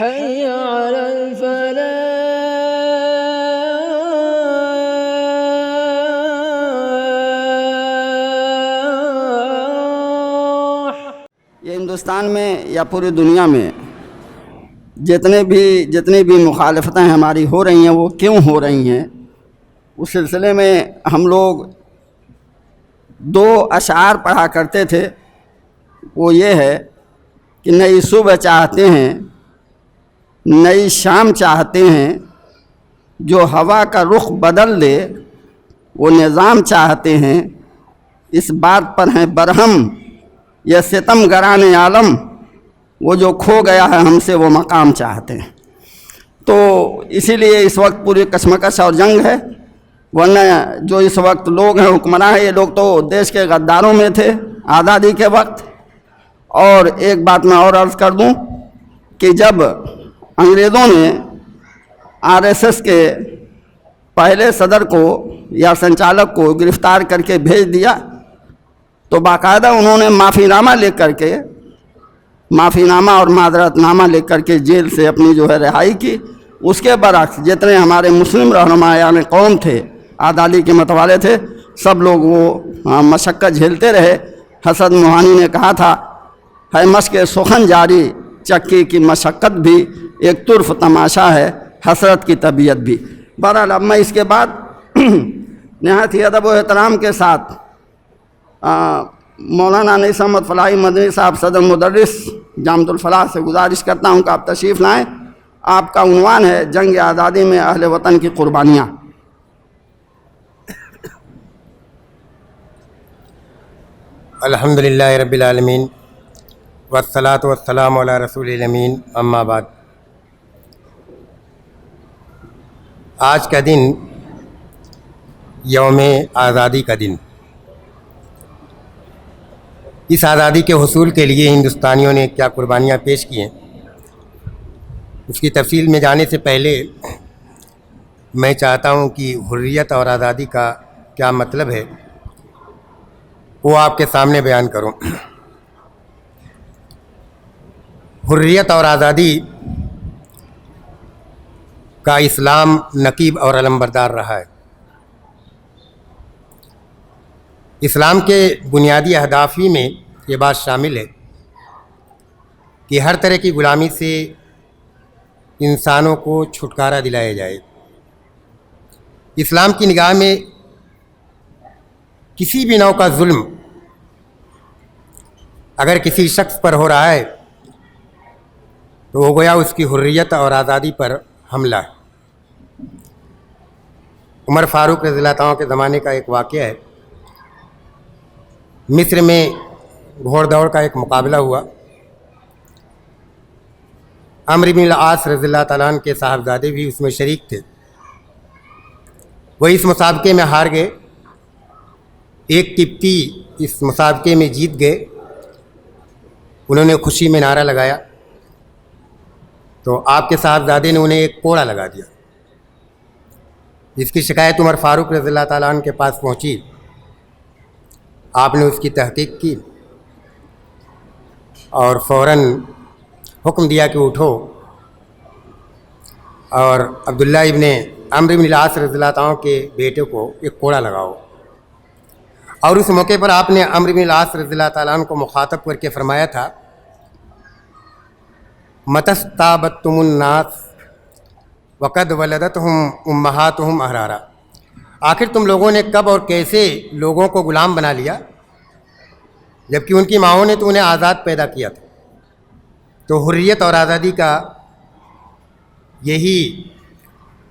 حي على الفلاح. یہ ہندوستان میں یا پوری دنیا میں جتنی بھی مخالفتیں ہماری ہو رہی ہیں وہ کیوں ہو رہی ہیں، اس سلسلے میں ہم لوگ دو اشعار پڑھا کرتے تھے. وہ یہ ہے کہ نئی صبح چاہتے ہیں، نئی شام چاہتے ہیں، جو ہوا کا رخ بدل دے وہ نظام چاہتے ہیں. اس بات پر ہیں برہم یہ ستم گران عالم، وہ جو کھو گیا ہے ہم سے وہ مقام چاہتے ہیں. تو اسی لیے اس وقت پوری کشمکش اور جنگ ہے. ورنہ جو اس وقت لوگ ہیں حکمراں ہیں، یہ لوگ تو دیش کے غداروں میں تھے آزادی کے وقت. اور ایک بات میں اور عرض کر دوں کہ جب انگریزوں نے RSS کے پہلے صدر کو یا سنچالک کو گرفتار کر کے بھیج دیا تو باقاعدہ انہوں نے معافی نامہ اور معذرت نامہ لے کر کے جیل سے اپنی جو ہے رہائی کی. اس کے برعکس جتنے ہمارے مسلم رہنمایان قوم تھے، آزادی کے متوالے تھے، سب لوگ وہ مشقت جھیلتے رہے. حسن موہانی نے کہا تھا ہے مشق سخن جاری، چکی کی مشقت بھی ایک طرف تماشا ہے، حسرت کی طبیعت بھی. بہرحال اب میں اس کے بعد نہایت ہی ادب و احترام کے ساتھ مولانا انیس احمد فلاحی مدنی صاحب صدر مدرس جامعۃ الفلاح سے گزارش کرتا ہوں کہ آپ تشریف لائیں. آپ کا عنوان ہے جنگ آزادی میں اہل وطن کی قربانیاں. الحمدللہ رب العالمین والصلاة والسلام علی رسول الامین، اما بعد. آج کا دن یوم آزادی کا دن. اس آزادی کے حصول کے لیے ہندوستانیوں نے کیا قربانیاں پیش کی ہیں، اس کی تفصیل میں جانے سے پہلے میں چاہتا ہوں کہ حریت اور آزادی کا کیا مطلب ہے وہ آپ کے سامنے بیان کروں. حریت اور آزادی کا اسلام نقیب اور علمبردار رہا ہے. اسلام کے بنیادی اہداف ہی میں یہ بات شامل ہے کہ ہر طرح کی غلامی سے انسانوں کو چھٹکارا دلایا جائے. اسلام کی نگاہ میں کسی بھی نوع کا ظلم اگر کسی شخص پر ہو رہا ہے تو وہ گویا اس کی حریت اور آزادی پر حملہ ہے. عمر فاروق رضی اللہ عنہ کے زمانے کا ایک واقعہ ہے. مصر میں گھوڑ دوڑ کا ایک مقابلہ ہوا. عمرو بن العاص رضی اللہ تعالیٰ عنہ کے صاحبزادے بھی اس میں شریک تھے. وہ اس مسابقے میں ہار گئے. ایک قبطی اس مسابقے میں جیت گئے. انہوں نے خوشی میں نعرہ لگایا تو آپ کے صاحبزادے نے انہیں ایک کوڑا لگا دیا. اس کی شکایت عمر فاروق رضی اللہ تعالیٰ عنہ کے پاس پہنچی. آپ نے اس کی تحقیق کی اور فوراً حکم دیا کہ اٹھو اور عبداللہ ابن عمرو بن العاص رضی اللہ عنہ کے بیٹے کو ایک کوڑا لگاؤ. اور اس موقع پر آپ نے عمرو بن العاص رضی اللہ تعالیٰ عنہ کو مخاطب کر کے فرمایا تھا متستابتم الناس وقد ولدتہم امہاتہم احرارا. آخر تم لوگوں نے کب اور کیسے لوگوں کو غلام بنا لیا جبکہ ان کی ماؤں نے تو انہیں آزاد پیدا کیا تھا. تو حریت اور آزادی کا یہی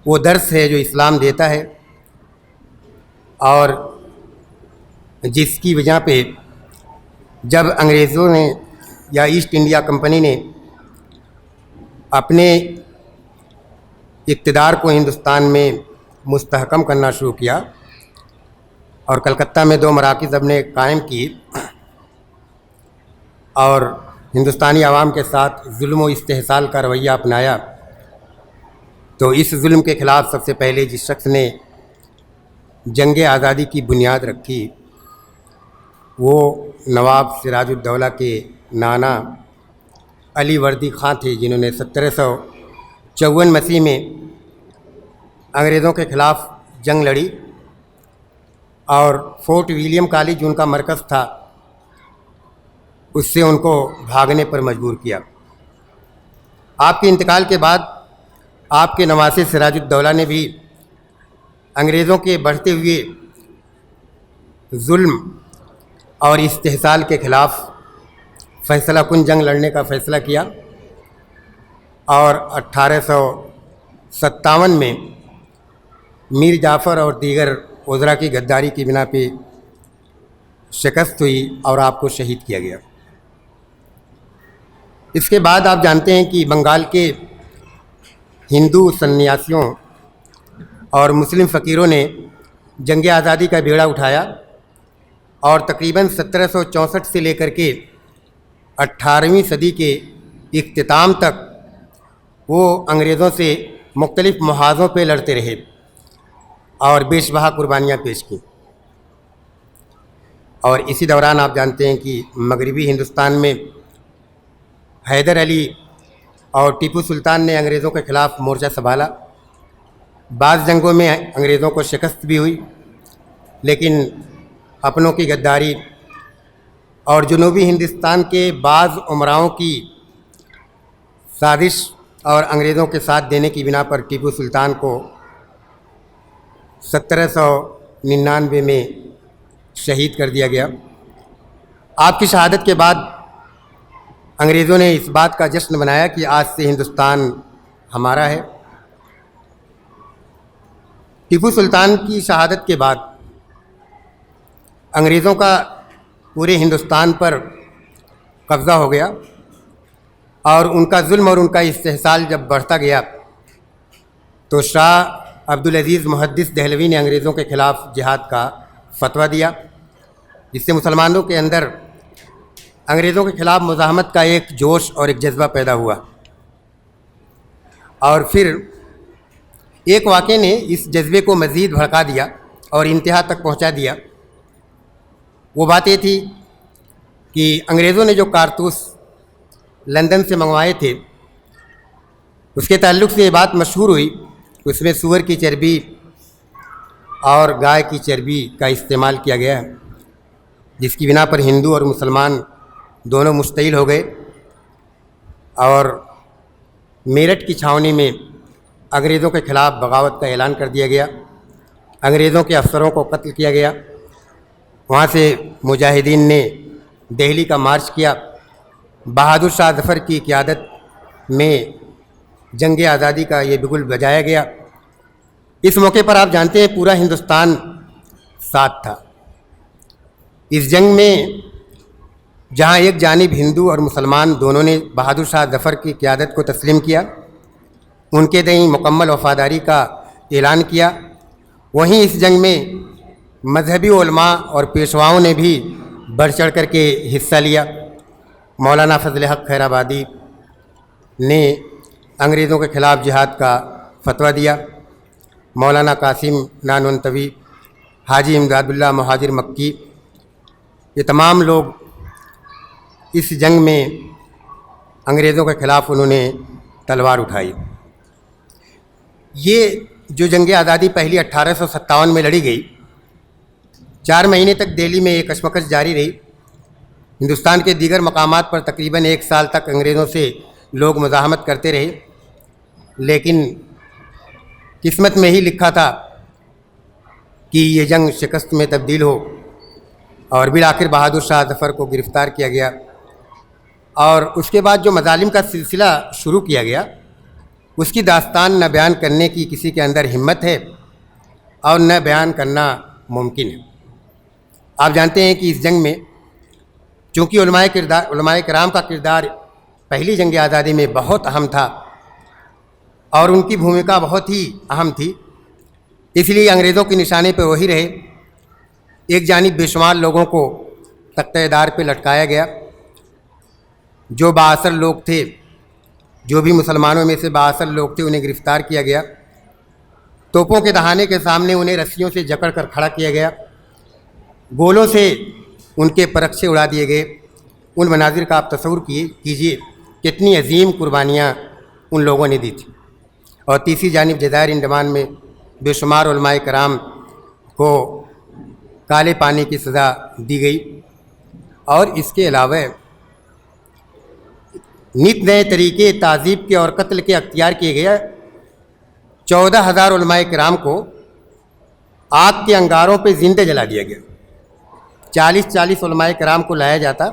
وہ درس ہے جو اسلام دیتا ہے اور جس کی وجہ پہ جب انگریزوں نے یا ایسٹ انڈیا کمپنی نے اپنے اقتدار کو ہندوستان میں مستحکم کرنا شروع کیا اور کلکتہ میں 2 مراکز اپنے قائم کی اور ہندوستانی عوام کے ساتھ ظلم و استحصال کا رویہ اپنایا، تو اس ظلم کے خلاف سب سے پہلے جس شخص نے جنگ آزادی کی بنیاد رکھی وہ نواب سراج الدولہ کے نانا علی وردی خان تھے، جنہوں نے 1754 میں انگریزوں کے خلاف جنگ لڑی اور فورٹ ولیم کالج جو ان کا مرکز تھا اس سے ان کو بھاگنے پر مجبور کیا۔ آپ کے انتقال کے بعد آپ کے نواسے سراج الدولہ نے بھی انگریزوں کے بڑھتے ہوئے ظلم اور استحصال کے خلاف فیصلہ کن جنگ لڑنے کا فیصلہ کیا اور 1857 میں میر جعفر اور دیگر وزراء کی غداری کی بنا پہ شکست ہوئی اور آپ کو شہید کیا گیا۔ اس کے بعد آپ جانتے ہیں کہ بنگال کے ہندو سنیاسیوں اور مسلم فقیروں نے جنگ آزادی کا بیڑا اٹھایا اور تقریباً 1764 سے لے کر کے 18ویں صدی کے اختتام تک وہ انگریزوں سے مختلف محاذوں پہ لڑتے رہے اور بیش بہا قربانیاں پیش کیں۔ اور اسی دوران آپ جانتے ہیں کہ مغربی ہندوستان میں حیدر علی اور ٹیپو سلطان نے انگریزوں کے خلاف مورچہ سنبھالا۔ بعض جنگوں میں انگریزوں کو شکست بھی ہوئی، لیکن اپنوں کی غداری اور جنوبی ہندوستان کے بعض امراؤں کی سازش اور انگریزوں کے ساتھ دینے کی بنا پر ٹیپو سلطان کو 1799 میں شہید کر دیا گیا۔ آپ کی شہادت کے بعد انگریزوں نے اس بات کا جشن منایا کہ آج سے ہندوستان ہمارا ہے۔ ٹیپو سلطان کی شہادت کے بعد انگریزوں کا پورے ہندوستان پر قبضہ ہو گیا اور ان کا ظلم اور ان کا استحصال جب بڑھتا گیا تو شاہ عبدالعزیز محدث دہلوی نے انگریزوں کے خلاف جہاد کا فتویٰ دیا، جس سے مسلمانوں کے اندر انگریزوں کے خلاف مزاحمت کا ایک جوش اور ایک جذبہ پیدا ہوا۔ اور پھر ایک واقعے نے اس جذبے کو مزید بھڑکا دیا اور انتہا تک پہنچا دیا۔ وہ بات یہ تھی کہ انگریزوں نے جو کارتوس لندن سے منگوائے تھے اس کے تعلق سے یہ بات مشہور ہوئی، اس میں سور کی چربی اور گائے کی چربی کا استعمال کیا گیا ہے، جس کی بنا پر ہندو اور مسلمان دونوں مشتعل ہو گئے اور میرٹھ کی چھاؤنی میں انگریزوں کے خلاف بغاوت کا اعلان کر دیا گیا۔ انگریزوں کے افسروں کو قتل کیا گیا۔ وہاں سے مجاہدین نے دہلی کا مارچ کیا۔ بہادر شاہ ظفر کی قیادت میں جنگ آزادی کا یہ بگل بجایا گیا۔ اس موقع پر آپ جانتے ہیں پورا ہندوستان ساتھ تھا۔ اس جنگ میں جہاں ایک جانب ہندو اور مسلمان دونوں نے بہادر شاہ ظفر کی قیادت کو تسلیم کیا، ان کے تئیں مکمل وفاداری کا اعلان کیا، وہیں اس جنگ میں مذہبی علماء اور پیشواؤں نے بھی بڑھ چڑھ کر کے حصہ لیا۔ مولانا فضل حق خیر آبادی نے انگریزوں کے خلاف جہاد کا فتویٰ دیا۔ مولانا قاسم نانوتوی، حاجی امداد اللہ مہاجر مکی، یہ تمام لوگ اس جنگ میں انگریزوں کے خلاف انہوں نے تلوار اٹھائی۔ یہ جو جنگ آزادی پہلی 1857 میں لڑی گئی، 4 مہینے تک دہلی میں ایک کشمکش جاری رہی۔ ہندوستان کے دیگر مقامات پر تقریباً 1 سال تک انگریزوں سے لوگ مزاحمت کرتے رہے، لیکن قسمت میں ہی لکھا تھا کہ یہ جنگ شکست میں تبدیل ہو، اور بالآخر بہادر شاہ ظفر کو گرفتار کیا گیا۔ اور اس کے بعد جو مظالم کا سلسلہ شروع کیا گیا اس کی داستان نہ بیان کرنے کی کسی کے اندر ہمت ہے اور نہ بیان کرنا ممکن ہے۔ آپ جانتے ہیں کہ اس جنگ میں چونکہ علماء کرام کا کردار پہلی جنگ آزادی میں بہت اہم تھا اور ان کی بھومکا بہت ہی اہم تھی، اس لیے انگریزوں کے نشانے پہ وہی رہے۔ ایک جانب بے شمار لوگوں کو تختہ دار پہ لٹکایا گیا، جو بااثر لوگ تھے، جو بھی مسلمانوں میں سے بااثر لوگ تھے انہیں گرفتار کیا گیا۔ توپوں کے دہانے کے سامنے انہیں رسیوں سے جکڑ کر کھڑا کیا گیا، گولوں سے ان کے پرخچے اڑا دیے گئے۔ ان مناظر کا آپ تصور کیجیے کتنی عظیم قربانیاں ان لوگوں نے دی تھیں. اور تیسری جانب جزائر انڈمان میں بے شمار علماء کرام کو کالے پانی کی سزا دی گئی. اور اس کے علاوہ نت نئے طریقے تعذیب کے اور قتل کے اختیار کیے گئے. 14,000 علماء کرام کو آگ کے انگاروں پہ زندہ جلا دیا گیا. 40 علماء کرام کو لایا جاتا.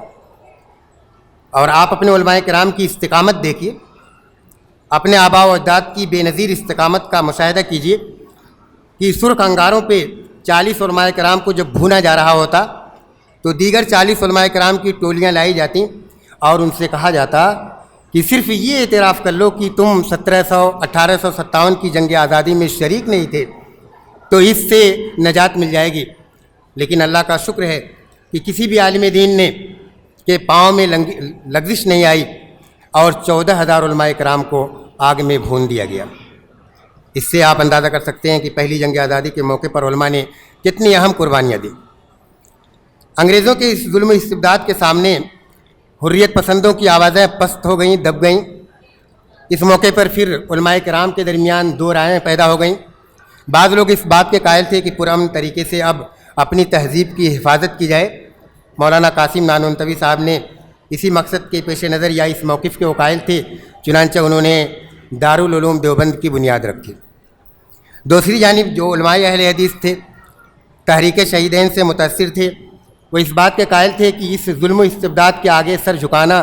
اور آپ اپنے علماء کرام کی استقامت دیکھیے، اپنے آباء و اجداد کی بے نظیر استقامت کا مشاہدہ کیجیے کہ سرخ انگاروں پہ 40 علماء کرام کو جب بھونا جا رہا ہوتا تو دیگر 40 علماء کرام کی ٹولیاں لائی جاتیں اور ان سے کہا جاتا کہ صرف یہ اعتراف کر لو کہ تم 1857 کی جنگ آزادی میں شریک نہیں تھے تو اس سے نجات مل جائے گی. لیکن اللہ کا شکر ہے کہ کسی بھی عالم دین نے کے پاؤں میں لغزش نہیں آئی اور 14,000 علماء کرام کو آگ میں بھون دیا گیا. اس سے آپ اندازہ کر سکتے ہیں کہ پہلی جنگ آزادی کے موقع پر علماء نے کتنی اہم قربانیاں دیں. انگریزوں کے اس ظلم و استبداد کے سامنے حریت پسندوں کی آوازیں پست ہو گئیں، دب گئیں. اس موقع پر پھر علماء کرام کے درمیان دو رائیں پیدا ہو گئیں. بعض لوگ اس بات کے قائل تھے کہ پرامن طریقے سے اب اپنی تہذیب کی حفاظت کی جائے. مولانا قاسم نانوتوی صاحب نے اسی مقصد کے پیش نظر یا اس موقف کے وہ قائل تھے، چنانچہ انہوں نے دارالعلوم دیوبند کی بنیاد رکھی. دوسری جانب جو علماء اہل حدیث تھے، تحریک شہیدین سے متاثر تھے، وہ اس بات کے قائل تھے کہ اس ظلم و استبداد کے آگے سر جھکانا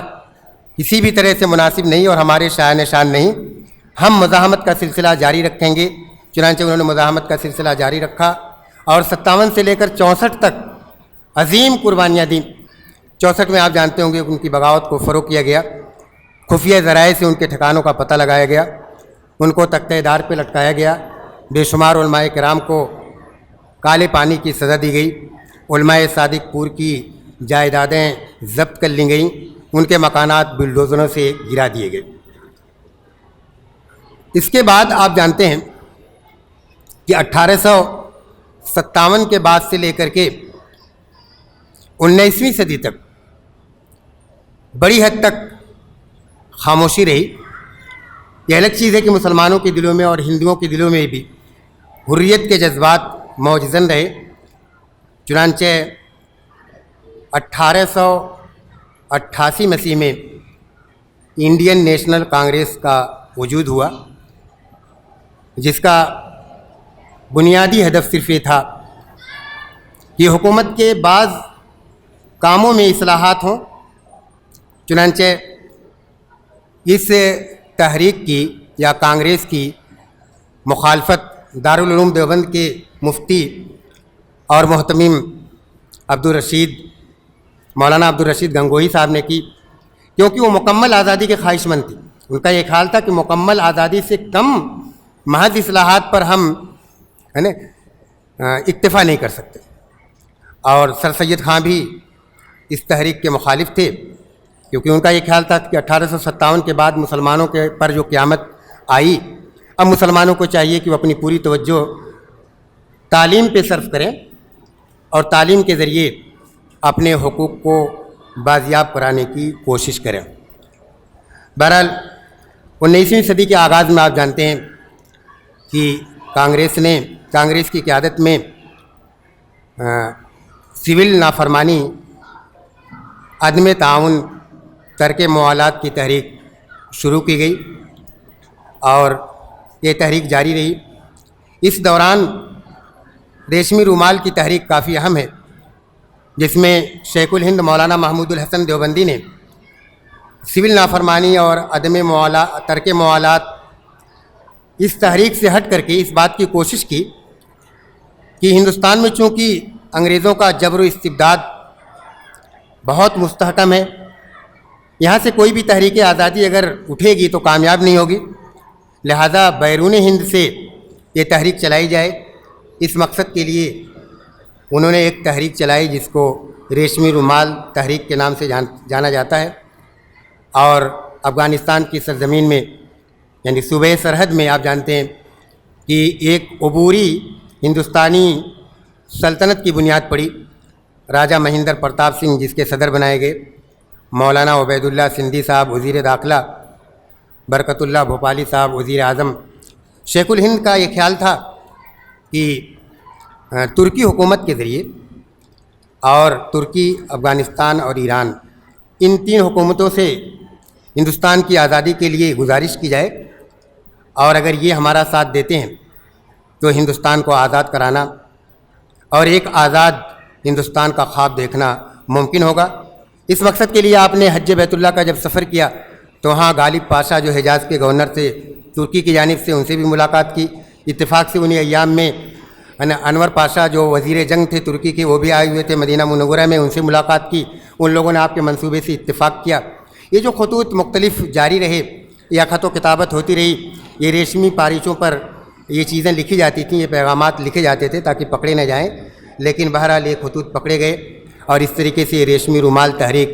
کسی بھی طرح سے مناسب نہیں اور ہمارے شایان شان نہیں. ہم مزاحمت کا سلسلہ جاری رکھیں گے. چنانچہ انہوں نے مزاحمت کا سلسلہ جاری رکھا اور 57 سے لے کر 64 تک عظیم قربانیاں دیں. 64 میں آپ جانتے ہوں گے ان کی بغاوت کو فروغ کیا گیا. خفیہ ذرائع سے ان کے ٹھکانوں کا پتہ لگایا گیا، ان کو تختہ دار پہ لٹکایا گیا. بے شمار علماء کرام کو کالے پانی کی سزا دی گئی. علماء صادق پور کی جائیدادیں ضبط کر لی گئیں، ان کے مکانات بلڈوزروں سے گرا دیے گئے. اس کے بعد آپ جانتے ہیں کہ 1857 کے بعد سے لے کر کے 19ویں صدی تک بڑی حد تک خاموشی رہی. یہ الگ چیز ہے کہ مسلمانوں کے دلوں میں اور ہندوؤں کے دلوں میں بھی حریت کے جذبات موجزن رہے. چنانچہ 1888 میں انڈین نیشنل کانگریس کا وجود ہوا، جس کا بنیادی ہدف صرف یہ تھا کہ حکومت کے بعض کاموں میں اصلاحات ہوں. چنانچہ اس تحریک کی یا کانگریس کی مخالفت دارالعلوم دیوبند کے مفتی اور محتمم مولانا عبدالرشید گنگوہی صاحب نے کی، کیونکہ وہ مکمل آزادی کے خواہش مند تھے. ان کا یہ خیال تھا کہ مکمل آزادی سے کم محض اصلاحات پر ہم اکتفا نہیں کر سکتے. اور سر سید خان بھی اس تحریک کے مخالف تھے، کیونکہ ان کا یہ خیال تھا کہ 1857 کے بعد مسلمانوں کے پر جو قیامت آئی، اب مسلمانوں کو چاہیے کہ وہ اپنی پوری توجہ تعلیم پہ صرف کریں اور تعلیم کے ذریعے اپنے حقوق کو بازیاب کرانے کی کوشش کریں. بہرحال 19ویں صدی کے آغاز میں آپ جانتے ہیں کہ کانگریس کی قیادت میں سول نافرمانی، عدم تعاون، ترک موالات کی تحریک شروع کی گئی اور یہ تحریک جاری رہی. اس دوران ریشمی رومال کی تحریک کافی اہم ہے، جس میں شیخ الہند مولانا محمود الحسن دیوبندی نے سول نافرمانی اور ترک موالات اس تحریک سے ہٹ کر کے اس بات کی کوشش کی کہ ہندوستان میں چونکہ انگریزوں کا جبر و استبداد بہت مستحکم ہے، یہاں سے کوئی بھی تحریک آزادی اگر اٹھے گی تو کامیاب نہیں ہوگی، لہذا بیرون ہند سے یہ تحریک چلائی جائے. اس مقصد کے لیے انہوں نے ایک تحریک چلائی جس کو ریشمی رومال تحریک کے نام سے جانا جاتا ہے. اور افغانستان کی سرزمین میں یعنی صوبہ سرحد میں آپ جانتے ہیں کہ ایک عبوری ہندوستانی سلطنت کی بنیاد پڑی. راجہ مہندر پرتاپ سنگھ جس کے صدر بنائے گئے، مولانا عبیداللہ سندھی صاحب وزیر داخلہ، برکت اللہ بھوپالی صاحب وزیر اعظم، شیخ الہند کا یہ خیال تھا کہ ترکی حکومت کے ذریعے اور ترکی، افغانستان اور ایران، ان تین حکومتوں سے ہندوستان کی آزادی کے لیے گزارش کی جائے، اور اگر یہ ہمارا ساتھ دیتے ہیں تو ہندوستان کو آزاد کرانا اور ایک آزاد ہندوستان کا خواب دیکھنا ممکن ہوگا۔ اس مقصد کے لیے آپ نے حج بیت اللہ کا جب سفر کیا تو وہاں غالب پاشا جو حجاز کے گورنر تھے ترکی کی جانب سے، ان سے بھی ملاقات کی۔ اتفاق سے انہیں ایام میں انور پاشا جو وزیر جنگ تھے ترکی کے، وہ بھی آئے ہوئے تھے مدینہ منورہ میں، ان سے ملاقات کی۔ ان لوگوں نے آپ کے منصوبے سے اتفاق کیا۔ یہ جو خطوط مختلف جاری رہے یا خط و کتابت ہوتی رہی، یہ ریشمی پاریچوں پر یہ چیزیں لکھی جاتی تھیں، یہ پیغامات لکھے جاتے تھے تاکہ پکڑے نہ جائیں، لیکن بہرحال یہ خطوط پکڑے گئے اور اس طریقے سے یہ ریشمی رومال تحریک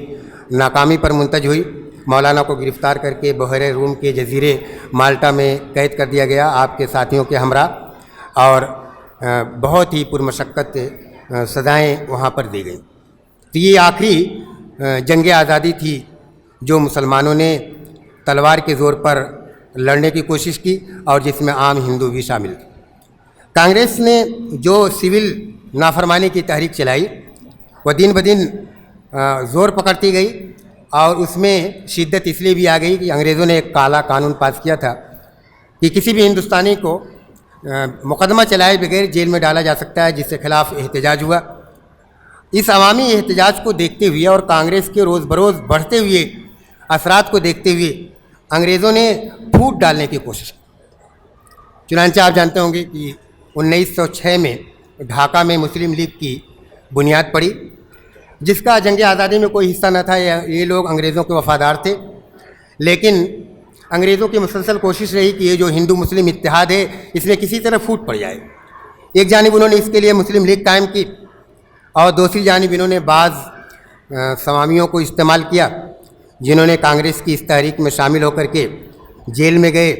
ناکامی پر منتج ہوئی۔ مولانا کو گرفتار کر کے بحیرہ روم کے جزیرے مالٹا میں قید کر دیا گیا آپ کے ساتھیوں کے ہمراہ، اور بہت ہی پرمشقت سزائیں وہاں پر دی گئیں۔ تو یہ آخری جنگ آزادی تھی جو مسلمانوں نے تلوار کے زور پر لڑنے کی کوشش کی اور جس میں عام ہندو بھی شامل تھے۔ کانگریس نے جو سول نافرمانی کی تحریک چلائی وہ دن بدن زور پکڑتی گئی، اور اس میں شدت اس لیے بھی آ گئی کہ انگریزوں نے ایک کالا قانون پاس کیا تھا کہ کسی بھی ہندوستانی کو مقدمہ چلائے بغیر جیل میں ڈالا جا سکتا ہے، جس کے خلاف احتجاج ہوا۔ اس عوامی احتجاج کو دیکھتے ہوئے اور کانگریس کے روز بروز بڑھتے ہوئے اثرات کو دیکھتے ہوئے انگریزوں نے پھوٹ ڈالنے کی کوشش کی۔ چنانچہ آپ جانتے ہوں گے کہ 1906 میں ڈھاکہ میں مسلم لیگ کی بنیاد پڑی، جس کا جنگ آزادی میں کوئی حصہ نہ تھا۔ یہ لوگ انگریزوں کے وفادار تھے، لیکن انگریزوں کی مسلسل کوشش رہی کہ یہ جو ہندو مسلم اتحاد ہے اس میں کسی طرح پھوٹ پڑ جائے۔ ایک جانب انہوں نے اس کے لیے مسلم لیگ قائم کی، اور دوسری جانب انہوں نے بعض سوامیوں کو استعمال کیا جنہوں نے کانگریس کی اس تحریک میں شامل ہو کر کے جیل میں گئے،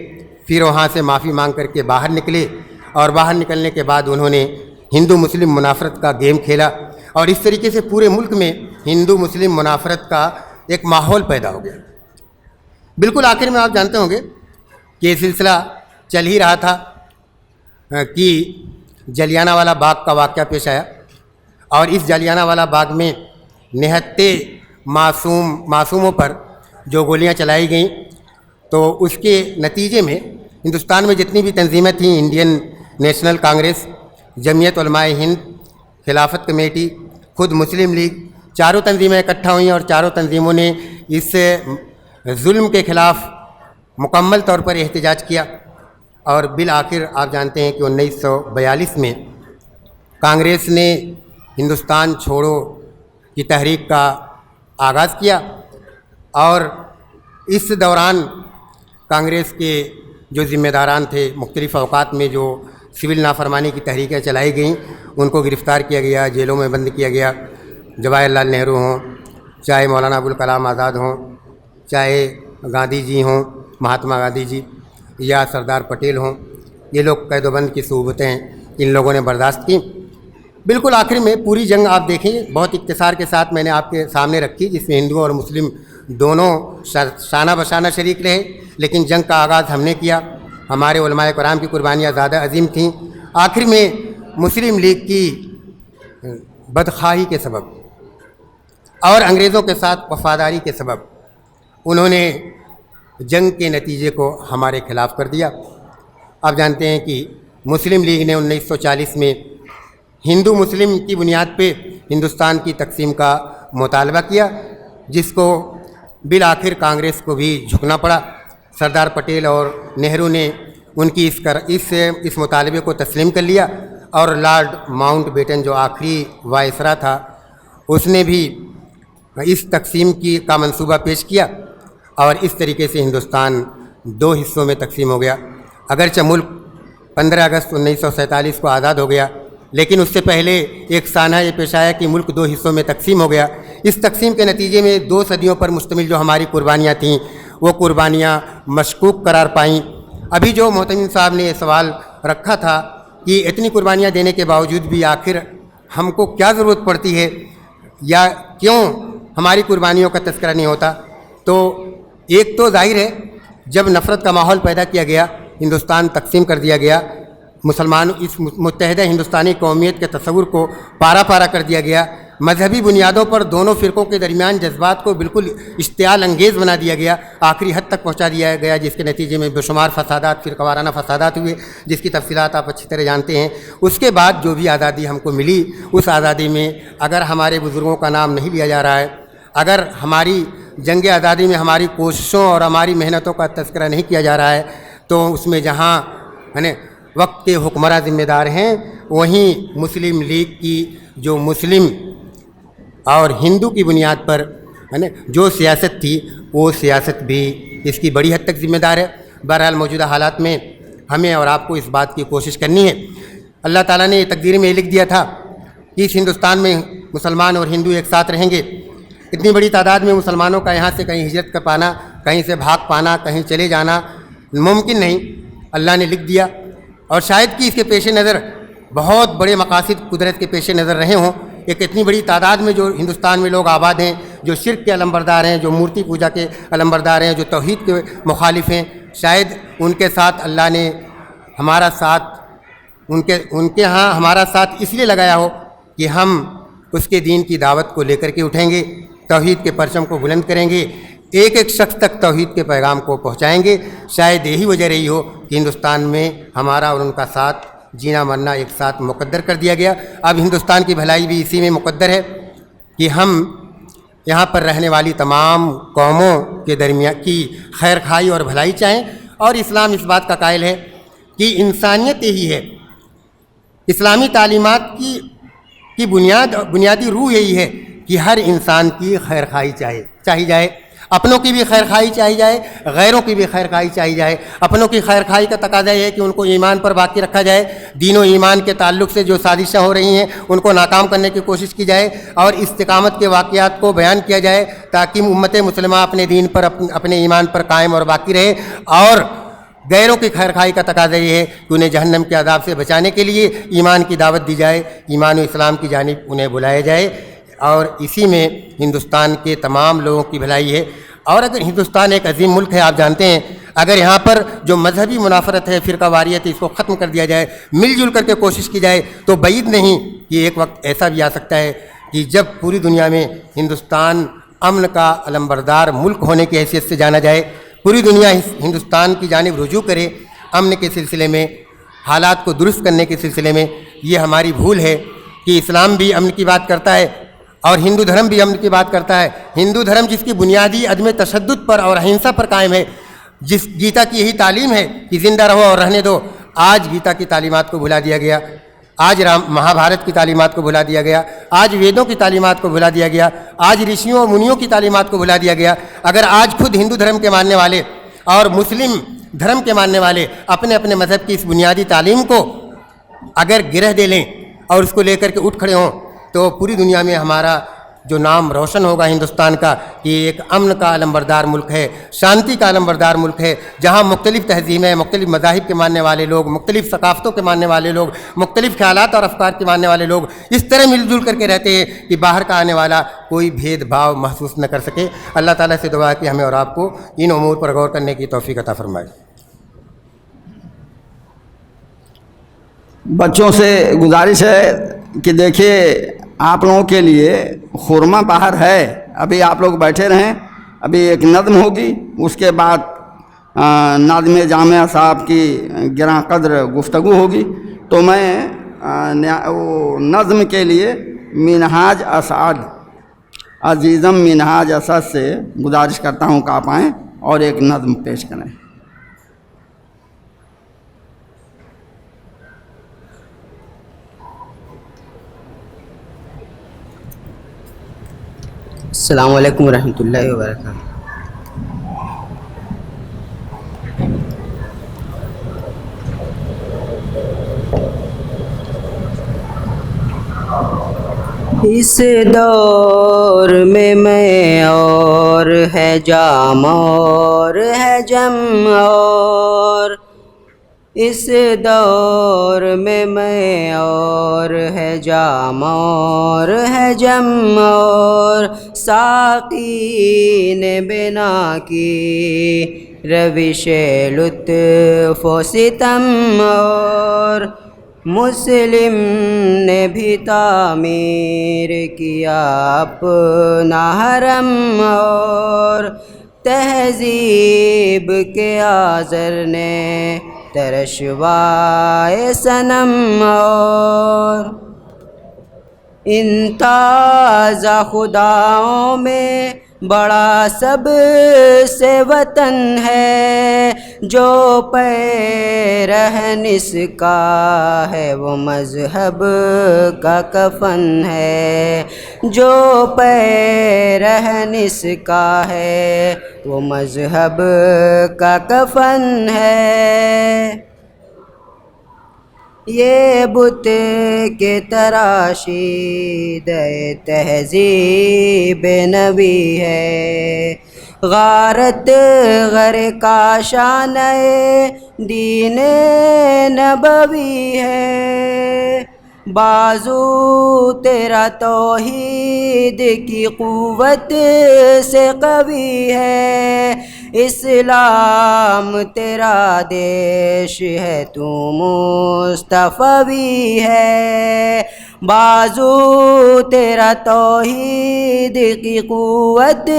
پھر وہاں سے معافی مانگ کر کے باہر نکلے، اور باہر نکلنے کے بعد انہوں نے ہندو مسلم منافرت کا گیم کھیلا، اور اس طریقے سے پورے ملک میں ہندو مسلم منافرت کا ایک ماحول پیدا ہو گیا۔ بالکل آخر میں آپ جانتے ہوں گے کہ یہ سلسلہ چل ہی رہا تھا کہ جلیانہ والا باغ کا واقعہ پیش آیا، اور اس جلیانہ والا باغ میں نہتے معصوموں پر جو گولیاں چلائی گئیں، تو اس کے نتیجے میں ہندوستان میں جتنی بھی تنظیمیں تھیں، انڈین نیشنل کانگریس، جمعیت علماء ہند، خلافت کمیٹی، خود مسلم لیگ، چاروں تنظیمیں اکٹھا ہوئیں، اور چاروں تنظیموں نے اس ظلم کے خلاف مکمل طور پر احتجاج کیا، اور بالآخر آپ جانتے ہیں کہ 1942 میں کانگریس نے ہندوستان چھوڑو کی تحریک کا آغاز کیا، اور اس دوران کانگریس کے جو ذمہ داران تھے مختلف اوقات میں جو سول نافرمانی کی تحریکیں چلائی گئیں ان کو گرفتار کیا گیا، جیلوں میں بند کیا گیا۔ جواہر لال نہرو ہوں، چاہے مولانا ابوالکلام آزاد ہوں، چاہے گاندھی جی ہوں، مہاتما گاندھی جی، یا سردار پٹیل ہوں، یہ لوگ قید و بند کی صعوبتیں ان لوگوں نے برداشت کی۔ بالکل آخر میں پوری جنگ آپ دیکھیں، بہت اختصار کے ساتھ میں نے آپ کے سامنے رکھی، جس میں ہندو اور مسلم دونوں شانہ بشانہ شریک رہے، لیکن جنگ کا آغاز ہم نے کیا۔ ہمارے علماء کرام کی قربانیاں زیادہ عظیم تھیں۔ آخر میں مسلم لیگ کی بدخواہی کے سبب اور انگریزوں کے ساتھ وفاداری کے سبب انہوں نے جنگ کے نتیجے کو ہمارے خلاف کر دیا۔ آپ جانتے ہیں کہ مسلم لیگ نے 1940 میں ہندو مسلم کی بنیاد پہ ہندوستان کی تقسیم کا مطالبہ کیا، جس کو بالآخر کانگریس کو بھی جھکنا پڑا۔ سردار پٹیل اور نہرو نے ان کی اس مطالبے کو تسلیم کر لیا، اور لارڈ ماؤنٹ بیٹن جو آخری وائسرا تھا اس نے بھی اس تقسیم کا منصوبہ پیش کیا، اور اس طریقے سے ہندوستان دو حصوں میں تقسیم ہو گیا۔ اگرچہ ملک 15 اگست 1947 کو آزاد ہو گیا، لیکن اس سے پہلے ایک سانحہ یہ پیش آیا کہ ملک دو حصوں میں تقسیم ہو گیا۔ اس تقسیم کے نتیجے میں 2 صدیوں پر مشتمل جو ہماری قربانیاں تھیں وہ قربانیاں مشکوک قرار پائیں۔ ابھی جو محتمم صاحب نے یہ سوال رکھا تھا کہ اتنی قربانیاں دینے کے باوجود بھی آخر ہم کو کیا ضرورت پڑتی ہے، یا کیوں ہماری قربانیوں کا تذکرہ نہیں ہوتا. تو ایک تو ظاہر ہے جب نفرت کا ماحول پیدا کیا گیا, ہندوستان تقسیم کر دیا گیا, مسلمان اس متحدہ ہندوستانی قومیت کے تصور کو پارا پارا کر دیا گیا, مذہبی بنیادوں پر دونوں فرقوں کے درمیان جذبات کو بالکل اشتعال انگیز بنا دیا گیا, آخری حد تک پہنچا دیا گیا, جس کے نتیجے میں بے شمار فسادات, فرقہ وارانہ فسادات ہوئے, جس کی تفصیلات آپ اچھی طرح جانتے ہیں. اس کے بعد جو بھی آزادی ہم کو ملی, اس آزادی میں اگر ہمارے بزرگوں کا نام نہیں لیا جا رہا ہے, اگر ہماری جنگ آزادی میں ہماری کوششوں اور ہماری محنتوں کا تذکرہ نہیں کیا جا رہا ہے, تو اس میں جہاں یعنی وقت کے حکمراں ذمہ دار ہیں, وہیں مسلم لیگ کی جو مسلم اور ہندو کی بنیاد پر جو سیاست تھی, وہ سیاست بھی اس کی بڑی حد تک ذمہ دار ہے. بہرحال موجودہ حالات میں ہمیں اور آپ کو اس بات کی کوشش کرنی ہے. اللہ تعالیٰ نے یہ تقدیر میں لکھ دیا تھا کہ اس ہندوستان میں مسلمان اور ہندو ایک ساتھ رہیں گے. اتنی بڑی تعداد میں مسلمانوں کا یہاں سے کہیں ہجرت کر پانا, کہیں سے بھاگ پانا, کہیں چلے جانا ممکن نہیں, اللہ نے لکھ دیا. اور شاید کہ اس کے پیش نظر بہت بڑے مقاصد قدرت کے پیش نظر رہے ہوں. ایک اتنی بڑی تعداد میں جو ہندوستان میں لوگ آباد ہیں, جو شرک کے علمبردار ہیں, جو مورتی پوجا کے علمبردار ہیں, جو توحید کے مخالف ہیں, شاید ان کے ساتھ اللہ نے ہمارا ساتھ ان کے ہاں ہمارا ساتھ اس لیے لگایا ہو کہ ہم اس کے دین کی دعوت کو لے کر کے اٹھیں گے, توحید کے پرچم کو بلند کریں گے, ایک ایک شخص تک توحید کے پیغام کو پہنچائیں گے. شاید یہی وجہ رہی ہو کہ ہندوستان میں ہمارا اور ان کا ساتھ جینا مرنا ایک ساتھ مقدر کر دیا گیا. اب ہندوستان کی بھلائی بھی اسی میں مقدر ہے کہ ہم یہاں پر رہنے والی تمام قوموں کے درمیان کی خیر خواہی اور بھلائی چاہیں. اور اسلام اس بات کا قائل ہے کہ انسانیت یہی ہے, اسلامی تعلیمات کی بنیادی روح یہی ہے کہ ہر انسان کی خیر خواہی چاہی جائے, اپنوں کی بھی خیر خواہی چاہی جائے, غیروں کی بھی خیر خواہی چاہی جائے. اپنوں کی خیر خواہی کا تقاضا یہ ہے کہ ان کو ایمان پر باقی رکھا جائے, دین و ایمان کے تعلق سے جو سازشیں ہو رہی ہیں ان کو ناکام کرنے کی کوشش کی جائے, اور استقامت کے واقعات کو بیان کیا جائے تاکہ امت مسلمہ اپنے دین پر اپنے ایمان پر قائم اور باقی رہے. اور غیروں کی خیر خواہی کا تقاضا یہ ہے کہ انہیں جہنم کے عذاب سے بچانے کے لیے ایمان کی دعوت دی جائے, ایمان و اسلام کی جانب انہیں بلایا جائے. اور اسی میں ہندوستان کے تمام لوگوں کی بھلائی ہے. اور اگر ہندوستان ایک عظیم ملک ہے, آپ جانتے ہیں, اگر یہاں پر جو مذہبی منافرت ہے, فرقہ واریت ہے, اس کو ختم کر دیا جائے, مل جل کر کے کوشش کی جائے, تو بعید نہیں کہ ایک وقت ایسا بھی آ سکتا ہے کہ جب پوری دنیا میں ہندوستان امن کا علمبردار ملک ہونے کی حیثیت سے جانا جائے, پوری دنیا ہندوستان کی جانب رجوع کرے امن کے سلسلے میں, حالات کو درست کرنے کے سلسلے میں. یہ ہماری بھول ہے کہ اسلام بھی امن کی بات کرتا ہے اور ہندو دھرم بھی امن کی بات کرتا ہے. ہندو دھرم جس کی بنیادی عدم تشدد پر اور اہنسا پر قائم ہے, جس گیتا کی یہی تعلیم ہے کہ زندہ رہو اور رہنے دو, آج گیتا کی تعلیمات کو بھلا دیا گیا, آج مہا بھارت کی تعلیمات کو بھلا دیا گیا, آج ویدوں کی تعلیمات کو بھلا دیا گیا, آج رشیوں اور منیوں کی تعلیمات کو بھلا دیا گیا. اگر آج خود ہندو دھرم کے ماننے والے اور مسلم دھرم کے ماننے والے اپنے اپنے مذہب کی اس بنیادی تعلیم کو اگر گرہ دے لیں اور اس کو لے کر کے اٹھ کھڑے ہوں, تو پوری دنیا میں ہمارا جو نام روشن ہوگا ہندوستان کا کہ ایک امن کا علمبردار ملک ہے, شانتی کا علمبردار ملک ہے, جہاں مختلف تہذیبیں, مختلف مذاہب کے ماننے والے لوگ, مختلف ثقافتوں کے ماننے والے لوگ, مختلف خیالات اور افکار کے ماننے والے لوگ اس طرح مل جل کر کے رہتے ہیں کہ باہر کا آنے والا کوئی بھید بھاؤ محسوس نہ کر سکے. اللہ تعالیٰ سے دعا ہے کہ ہمیں اور آپ کو ان امور پر غور کرنے کی توفیق عطا فرمائے. بچوں سے گزارش ہے کہ دیکھیے آپ لوگوں کے لیے خورمہ باہر ہے, ابھی آپ لوگ بیٹھے رہیں, ابھی ایک نظم ہوگی, اس کے بعد ناظم جامعہ صاحب کی گراں قدر گفتگو ہوگی. تو میں وہ نظم کے لیے منہاج اسعد عزیزم منہاج اسعد سے گزارش کرتا ہوں کہ آپ آئیں اور ایک نظم پیش کریں. السلام علیکم ورحمۃ اللہ وبرکاتہ. اس دور میں اور ہے جام اور ہے جم اور اس دور میں اور ہے جام اور ہے جم اور ساقی نے بنا کی روش لطف و ستم اور مسلم نے بھی تعمیر کیا اپنا حرم اور تہذیب کے آذر نے ترشوائے صنم اور ان تازہ خداؤں میں بڑا سب سے وطن ہے جو پیرہن اس کا ہے وہ مذہب کا کفن ہے جو پیرہن اس کا ہے وہ مذہب کا کفن ہے یہ بت کے تراشید تہذیب نبی ہے غارت غر کا شان دین نبوی ہے بازو تیرا توحید کی قوت سے قوی ہے اسلام تیرا دیش ہے تو مصطفی ہے بازو تیرا توحید کی قوت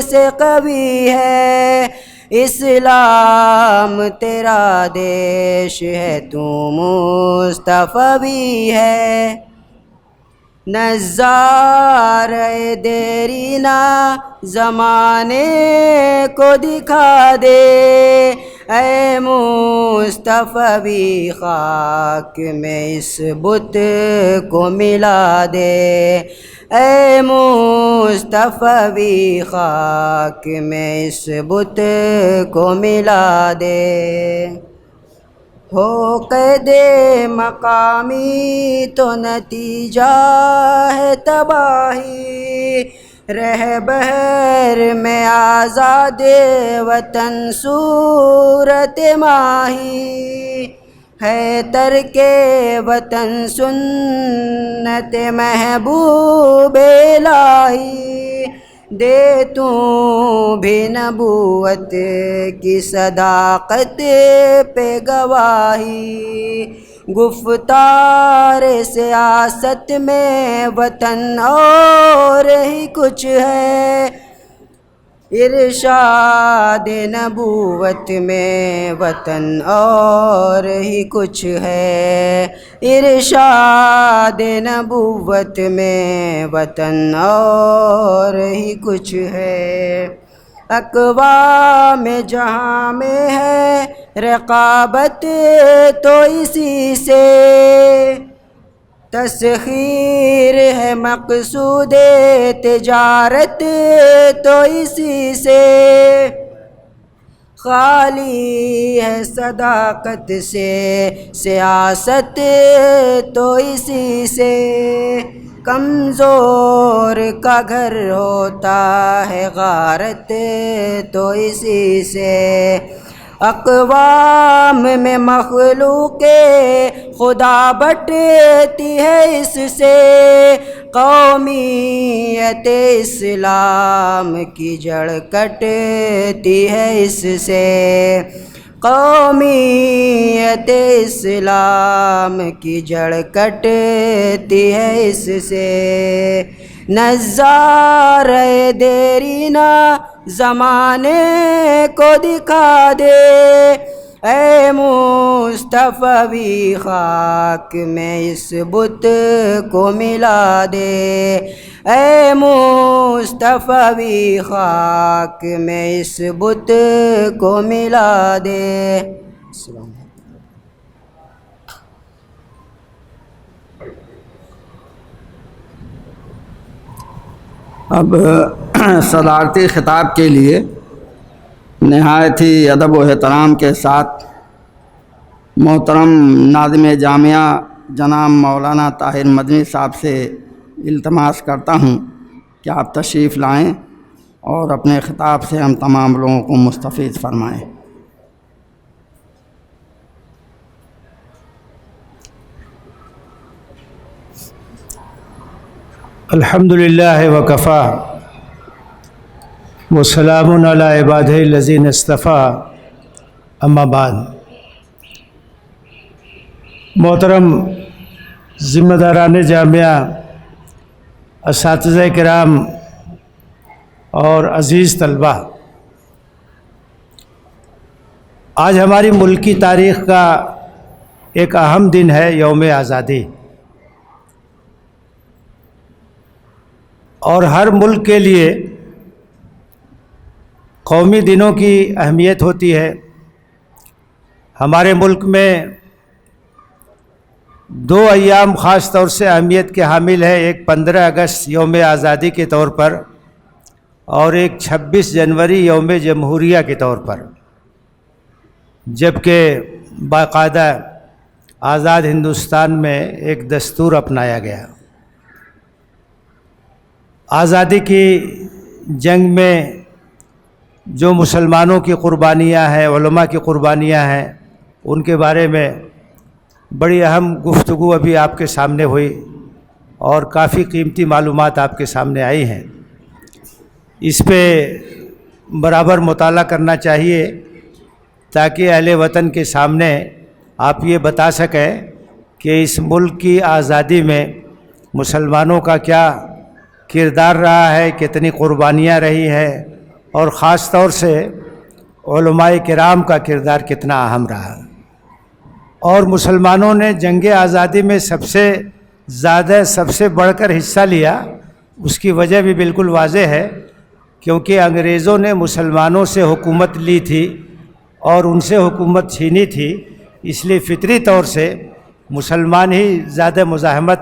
سے قوی ہے اسلام تیرا دیش ہے تو مصطفی ہے نظارۂ دیرینہ زمانے کو دکھا دے اے مصطفی خاک میں اس بت کو ملا دے اے مصطفی خاک میں اس بت کو ملا دے ہو قید مقامی تو نتیجہ ہے تباہی رہ بہر میں آزاد وطن صورت ماہی ہے ترک وطن سنت محبوب الہی دے تو بھی نبوت کی صداقت پہ گواہی گفتار سیاست میں وطن اور ہی کچھ ہے ارشاد نبوت میں وطن اور ہی کچھ ہے ارشاد نبوت میں وطن اور ہی کچھ ہے اقوام جہاں میں ہے رقابت تو اسی سے تسخیر ہے مقصود تجارت تو اسی سے خالی ہے صداقت سے سیاست تو اسی سے کمزور کا گھر ہوتا ہے غارت تو اسی سے اقوام میں مخلوق خدا بٹتی ہے اس سے قومیت اسلام کی جڑ کٹتی ہے اس سے قومیت اسلام کی جڑ کٹتی ہے اس سے نظارۂ دیرینہ زمانے کو دکھا دے اے مصطفی خاک میں اس بت کو ملا دے اے مصطفی خاک میں اس بت کو ملا دے اب صدارتی خطاب کے لیے نہایت ہی ادب و احترام کے ساتھ محترم ناظم جامعہ جناب مولانا طاہر مدنی صاحب سے التماس کرتا ہوں کہ آپ تشریف لائیں اور اپنے خطاب سے ہم تمام لوگوں کو مستفید فرمائیں. الحمدللہ وکفا وسلام علی عبادہ الذین اصطفیٰ اما بعد۔ محترم ذمہ داران جامعہ، اساتذہ کرام اور عزیز طلبہ، آج ہماری ملکی تاریخ کا ایک اہم دن ہے، یوم آزادی۔ اور ہر ملک کے لیے قومی دنوں کی اہمیت ہوتی ہے۔ ہمارے ملک میں دو ایام خاص طور سے اہمیت کے حامل ہے، ایک 15 اگست یوم آزادی کے طور پر اور ایک 26 جنوری یوم جمہوریہ کے طور پر، جبکہ باقاعدہ آزاد ہندوستان میں ایک دستور اپنایا گیا۔ آزادی کی جنگ میں جو مسلمانوں کی قربانیاں ہیں، علماء کی قربانیاں ہیں، ان کے بارے میں بڑی اہم گفتگو ابھی آپ کے سامنے ہوئی اور کافی قیمتی معلومات آپ کے سامنے آئی ہیں۔ اس پہ برابر مطالعہ کرنا چاہیے تاکہ اہل وطن کے سامنے آپ یہ بتا سکیں کہ اس ملک کی آزادی میں مسلمانوں کا کیا کردار رہا ہے، کتنی قربانیاں رہی ہیں، اور خاص طور سے علماء کرام کا کردار کتنا اہم رہا۔ اور مسلمانوں نے جنگ آزادی میں سب سے زیادہ، سب سے بڑھ کر حصہ لیا، اس کی وجہ بھی بالکل واضح ہے، کیونکہ انگریزوں نے مسلمانوں سے حکومت لی تھی اور ان سے حکومت چھینی تھی، اس لیے فطری طور سے مسلمان ہی زیادہ مزاحمت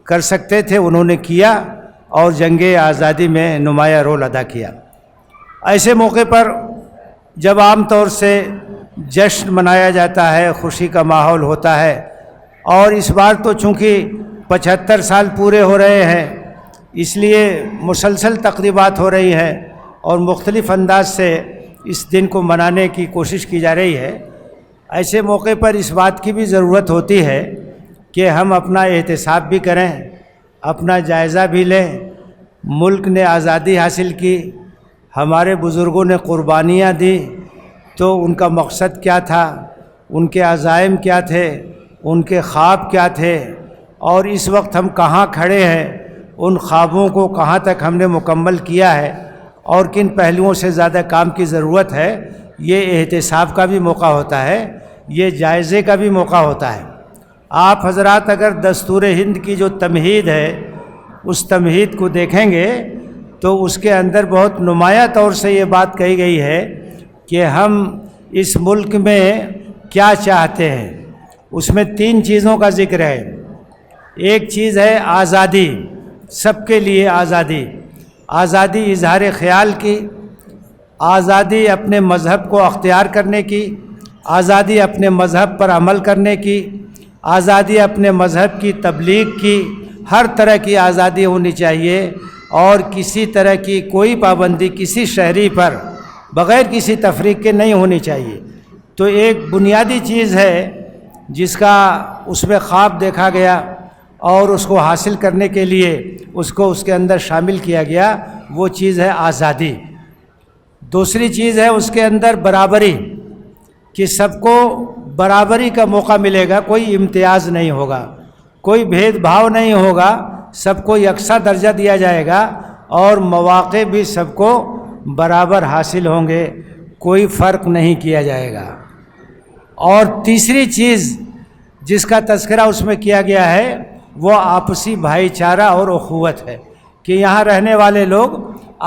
کر سکتے تھے، انہوں نے کیا اور جنگ آزادی میں نمایاں رول ادا کیا۔ ایسے موقع پر جب عام طور سے جشن منایا جاتا ہے، خوشی کا ماحول ہوتا ہے، اور اس بار تو چونکہ 75 سال پورے ہو رہے ہیں، اس لیے مسلسل تقریبات ہو رہی ہیں اور مختلف انداز سے اس دن کو منانے کی کوشش کی جا رہی ہے۔ ایسے موقع پر اس بات کی بھی ضرورت ہوتی ہے کہ ہم اپنا احتساب بھی کریں، اپنا جائزہ بھی لیں۔ ملک نے آزادی حاصل کی، ہمارے بزرگوں نے قربانیاں دی، تو ان کا مقصد کیا تھا، ان کے عزائم کیا تھے، ان کے خواب کیا تھے، اور اس وقت ہم کہاں کھڑے ہیں، ان خوابوں کو کہاں تک ہم نے مکمل کیا ہے، اور کن پہلوؤں سے زیادہ کام کی ضرورت ہے۔ یہ احتساب کا بھی موقع ہوتا ہے، یہ جائزے کا بھی موقع ہوتا ہے۔ آپ حضرات اگر دستور ہند کی جو تمہید ہے، اس تمہید کو دیکھیں گے تو اس کے اندر بہت نمایاں طور سے یہ بات کہی گئی ہے کہ ہم اس ملک میں کیا چاہتے ہیں۔ اس میں 3 چیزوں کا ذکر ہے۔ ایک چیز ہے آزادی، سب کے لیے آزادی، آزادی اظہار خیال کی، آزادی اپنے مذہب کو اختیار کرنے کی، آزادی اپنے مذہب پر عمل کرنے کی، آزادی اپنے مذہب کی تبلیغ کی، ہر طرح کی آزادی ہونی چاہیے، اور کسی طرح کی کوئی پابندی کسی شہری پر بغیر کسی تفریق کے نہیں ہونی چاہیے۔ تو ایک بنیادی چیز ہے جس کا اس میں خواب دیکھا گیا اور اس کو حاصل کرنے کے لیے اس کو اس کے اندر شامل کیا گیا، وہ چیز ہے آزادی۔ دوسری چیز ہے اس کے اندر برابری، کہ سب کو برابری کا موقع ملے گا، کوئی امتیاز نہیں ہوگا، کوئی بھید بھاؤ نہیں ہوگا، سب کو یکساں درجہ دیا جائے گا، اور مواقع بھی سب کو برابر حاصل ہوں گے، کوئی فرق نہیں کیا جائے گا۔ اور تیسری چیز جس کا تذکرہ اس میں کیا گیا ہے وہ آپسی بھائی چارہ اور اخوت ہے، کہ یہاں رہنے والے لوگ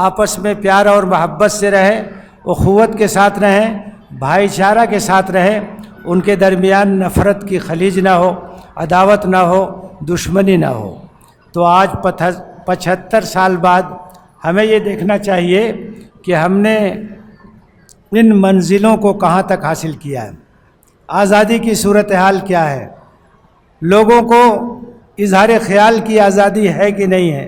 آپس میں پیار اور محبت سے رہیں، اخوت کے ساتھ رہیں، بھائی چارہ کے ساتھ رہیں، ان کے درمیان نفرت کی خلیج نہ ہو، عداوت نہ ہو، دشمنی نہ ہو۔ تو آج 75 سال بعد ہمیں یہ دیکھنا چاہیے کہ ہم نے ان منزلوں کو کہاں تک حاصل کیا ہے، آزادی کی صورتحال کیا ہے، لوگوں کو اظہار خیال کی آزادی ہے کہ نہیں ہے،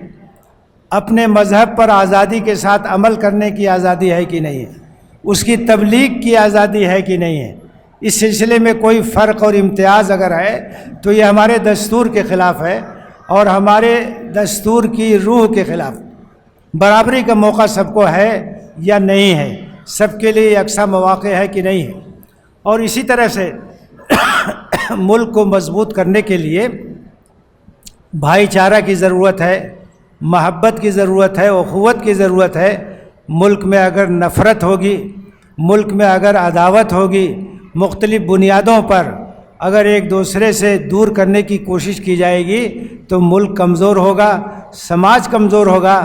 اپنے مذہب پر آزادی کے ساتھ عمل کرنے کی آزادی ہے کہ نہیں ہے، اس کی تبلیغ کی آزادی ہے کہ نہیں ہے۔ اس سلسلے میں کوئی فرق اور امتیاز اگر ہے تو یہ ہمارے دستور کے خلاف ہے اور ہمارے دستور کی روح کے خلاف۔ برابری کا موقع سب کو ہے یا نہیں ہے؟ سب کے لیے یکساں مواقع ہے کہ نہیں ہے؟ اور اسی طرح سے ملک کو مضبوط کرنے کے لیے بھائی چارہ کی ضرورت ہے، محبت کی ضرورت ہے، اخوت کی ضرورت ہے۔ ملک میں اگر نفرت ہوگی، ملک میں اگر عداوت ہوگی، مختلف بنیادوں پر اگر ایک دوسرے سے دور کرنے کی کوشش کی جائے گی تو ملک کمزور ہوگا، سماج کمزور ہوگا۔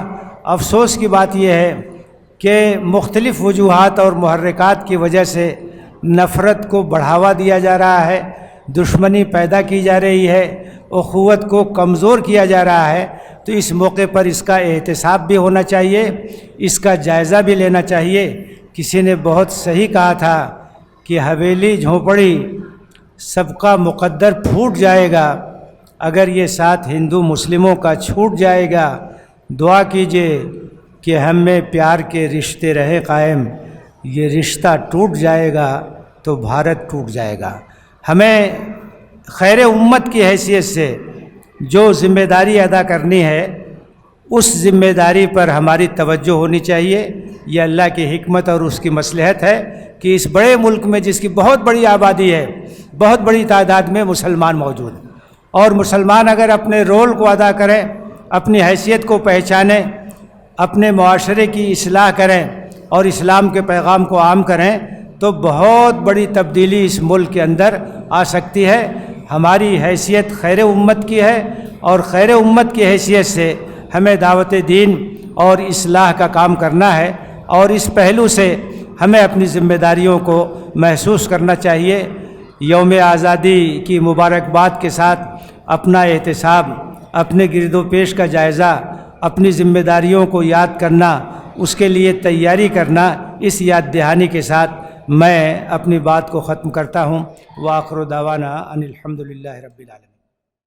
افسوس کی بات یہ ہے کہ مختلف وجوہات اور محرکات کی وجہ سے نفرت کو بڑھاوا دیا جا رہا ہے، دشمنی پیدا کی جا رہی ہے، اخوت کو کمزور کیا جا رہا ہے۔ تو اس موقع پر اس کا احتساب بھی ہونا چاہیے، اس کا جائزہ بھی لینا چاہیے۔ کسی نے بہت صحیح کہا تھا کہ حویلی جھونپڑی سب کا مقدر پھوٹ جائے گا اگر یہ ساتھ ہندو مسلموں کا چھوٹ جائے گا۔ دعا کیجئے کہ ہم میں پیار کے رشتے رہے قائم، یہ رشتہ ٹوٹ جائے گا تو بھارت ٹوٹ جائے گا۔ ہمیں خیر امت کی حیثیت سے جو ذمہ داری ادا کرنی ہے اس ذمہ داری پر ہماری توجہ ہونی چاہیے۔ یہ اللہ کی حکمت اور اس کی مصلحت ہے کہ اس بڑے ملک میں جس کی بہت بڑی آبادی ہے، بہت بڑی تعداد میں مسلمان موجود ہیں، اور مسلمان اگر اپنے رول کو ادا کریں، اپنی حیثیت کو پہچانیں، اپنے معاشرے کی اصلاح کریں اور اسلام کے پیغام کو عام کریں تو بہت بڑی تبدیلی اس ملک کے اندر آ سکتی ہے۔ ہماری حیثیت خیر امت کی ہے اور خیر امت کی حیثیت سے ہمیں دعوت دین اور اصلاح کا کام کرنا ہے، اور اس پہلو سے ہمیں اپنی ذمہ داریوں کو محسوس کرنا چاہیے۔ یوم آزادی کی مبارکباد کے ساتھ اپنا احتساب، اپنے گرد و پیش کا جائزہ، اپنی ذمہ داریوں کو یاد کرنا، اس کے لیے تیاری کرنا، اس یاد دہانی کے ساتھ میں اپنی بات کو ختم کرتا ہوں۔ وآخر دعوانا ان الحمد للہ رب العالمین۔